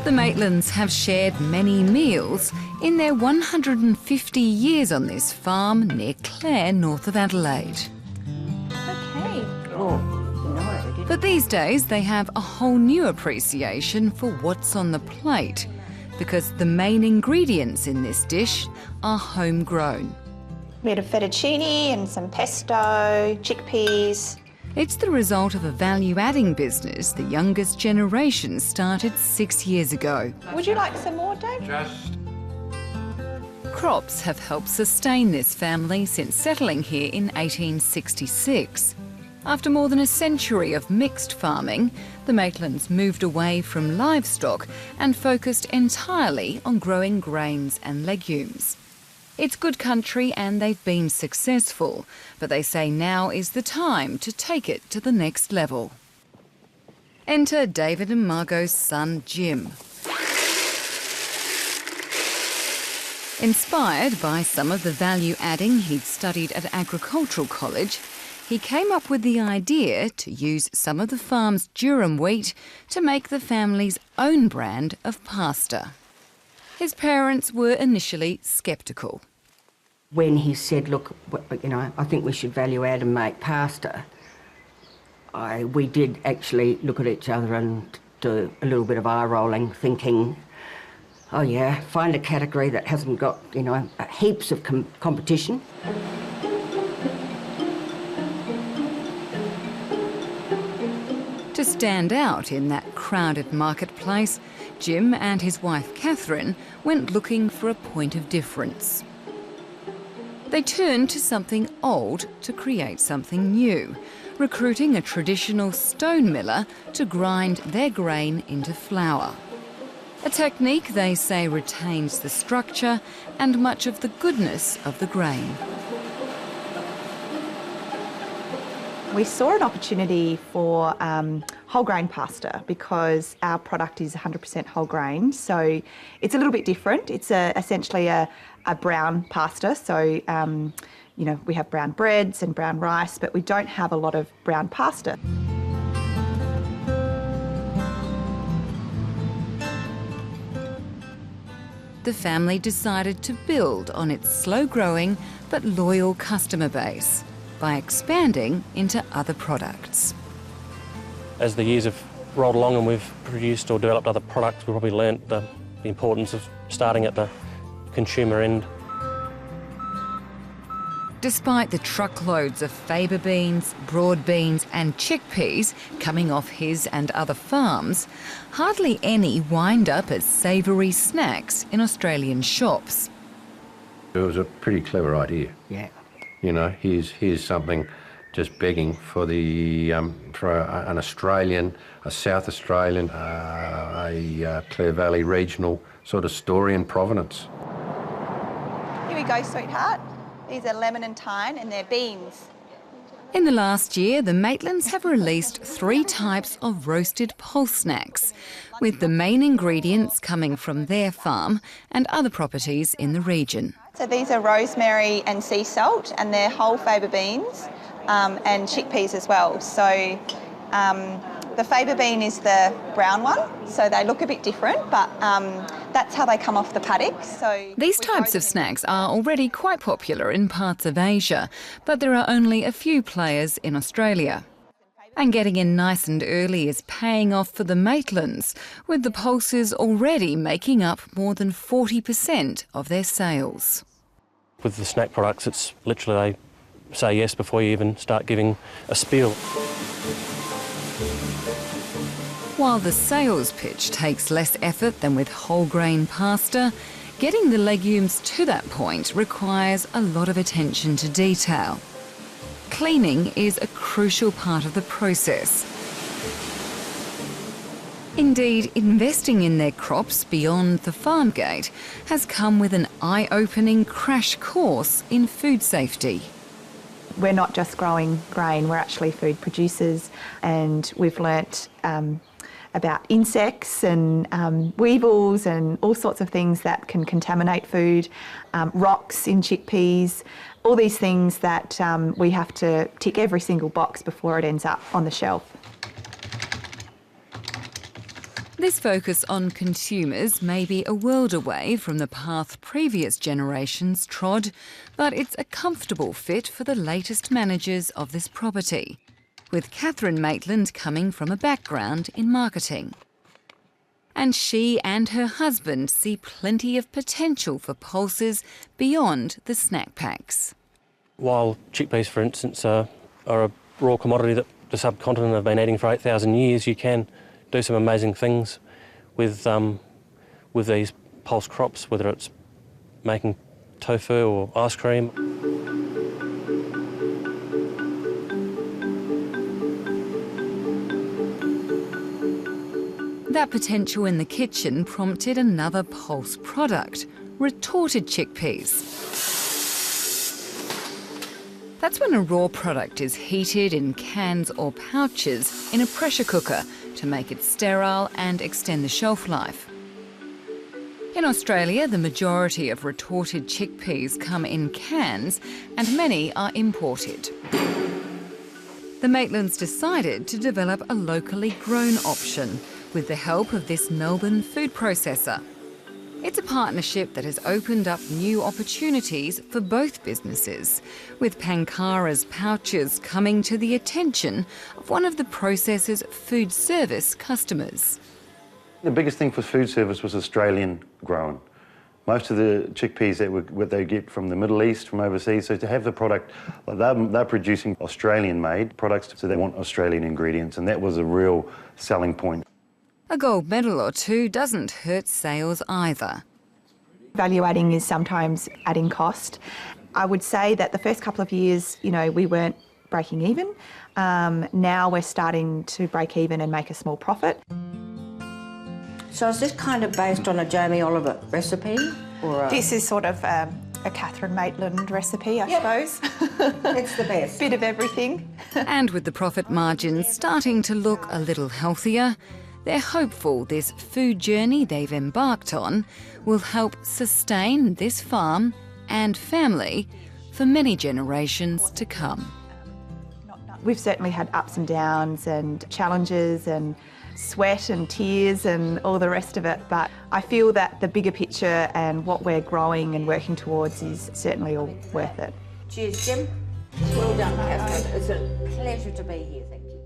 The Maitlands have shared many meals in their 150 years on this farm near Clare, north of Adelaide. Okay. But these days they have a whole new appreciation for what's on the plate, because the main ingredients in this dish are homegrown. We had a fettuccine and some pesto, chickpeas. It's the result of a value-adding business the youngest generation started 6 years ago. Would you like some more, Dave? Crops have helped sustain this family since settling here in 1866. After more than a century of mixed farming, the Maitlands moved away from livestock and focused entirely on growing grains and legumes. It's good country and they've been successful, but they say now is the time to take it to the next level. Enter David and Margot's son, Jim. Inspired by some of the value-adding he'd studied at agricultural college, he came up with the idea to use some of the farm's durum wheat to make the family's own brand of pasta. His parents were initially sceptical. When he said, look, I think we should value add and make pasta, we did actually look at each other and do a little bit of eye-rolling, thinking, oh yeah, find a category that hasn't got, heaps of competition. To stand out in that crowded marketplace, Jim and his wife Katherine went looking for a point of difference. They turned to something old to create something new, recruiting a traditional stone miller to grind their grain into flour. A technique they say retains the structure and much of the goodness of the grain. We saw an opportunity for whole grain pasta because our product is 100% whole grain, so it's a little bit different. It's essentially a brown pasta, so we have brown breads and brown rice, but we don't have a lot of brown pasta. The family decided to build on its slow-growing but loyal customer base by expanding into other products. As the years have rolled along and we've produced or developed other products, we've probably learnt the importance of starting at the consumer end. Despite the truckloads of faba beans, broad beans and chickpeas coming off his and other farms, hardly any wind up as savoury snacks in Australian shops. It was a pretty clever idea. Yeah. Here's something just begging for an Australian, a South Australian, a Clare Valley regional sort of story and provenance. Here we go, sweetheart. These are lemon and thyme and they're beans. In the last year, the Maitlands have released 3 types of roasted pulse snacks, with the main ingredients coming from their farm and other properties in the region. So these are rosemary and sea salt, and they're whole faba beans and chickpeas as well. So the faba bean is the brown one, so they look a bit different, but that's how they come off the paddock. So these types of snacks are already quite popular in parts of Asia, but there are only a few players in Australia. And getting in nice and early is paying off for the Maitlands, with the pulses already making up more than 40% of their sales. With the snack products, it's literally they say yes before you even start giving a spiel. While the sales pitch takes less effort than with whole grain pasta, getting the legumes to that point requires a lot of attention to detail. Cleaning is a crucial part of the process. Indeed, investing in their crops beyond the farm gate has come with an eye-opening crash course in food safety. We're not just growing grain, we're actually food producers, and we've learnt about insects and weevils and all sorts of things that can contaminate food, rocks in chickpeas, all these things that we have to tick every single box before it ends up on the shelf. This focus on consumers may be a world away from the path previous generations trod, but it's a comfortable fit for the latest managers of this property, with Katherine Maitland coming from a background in marketing. And she and her husband see plenty of potential for pulses beyond the snack packs. While chickpeas, for instance, are a raw commodity that the subcontinent have been eating for 8,000 years, you can do some amazing things with these pulse crops, whether it's making tofu or ice cream. That potential in the kitchen prompted another pulse product, retorted chickpeas. That's when a raw product is heated in cans or pouches in a pressure cooker to make it sterile and extend the shelf life. In Australia, the majority of retorted chickpeas come in cans and many are imported. The Maitlands decided to develop a locally grown option with the help of this Melbourne food processor. It's a partnership that has opened up new opportunities for both businesses, with Pankara's pouches coming to the attention of one of the processor's food service customers. The biggest thing for food service was Australian grown. Most of the chickpeas that they get from the Middle East, from overseas, so to have the product, they're producing Australian-made products, so they want Australian ingredients, and that was a real selling point. A gold medal or two doesn't hurt sales either. Value adding is sometimes adding cost. I would say that the first couple of years, we weren't breaking even. Now we're starting to break even and make a small profit. So is this kind of based on a Jamie Oliver recipe? Or This is sort of a Katherine Maitland recipe, I suppose. It's the best. Bit of everything. And with the profit margins starting to look a little healthier, they're hopeful this food journey they've embarked on will help sustain this farm and family for many generations to come. We've certainly had ups and downs and challenges and sweat and tears and all the rest of it, but I feel that the bigger picture and what we're growing and working towards is certainly all worth it. Cheers, Jim. Well done, Katherine. It's a pleasure to be here. Thank you.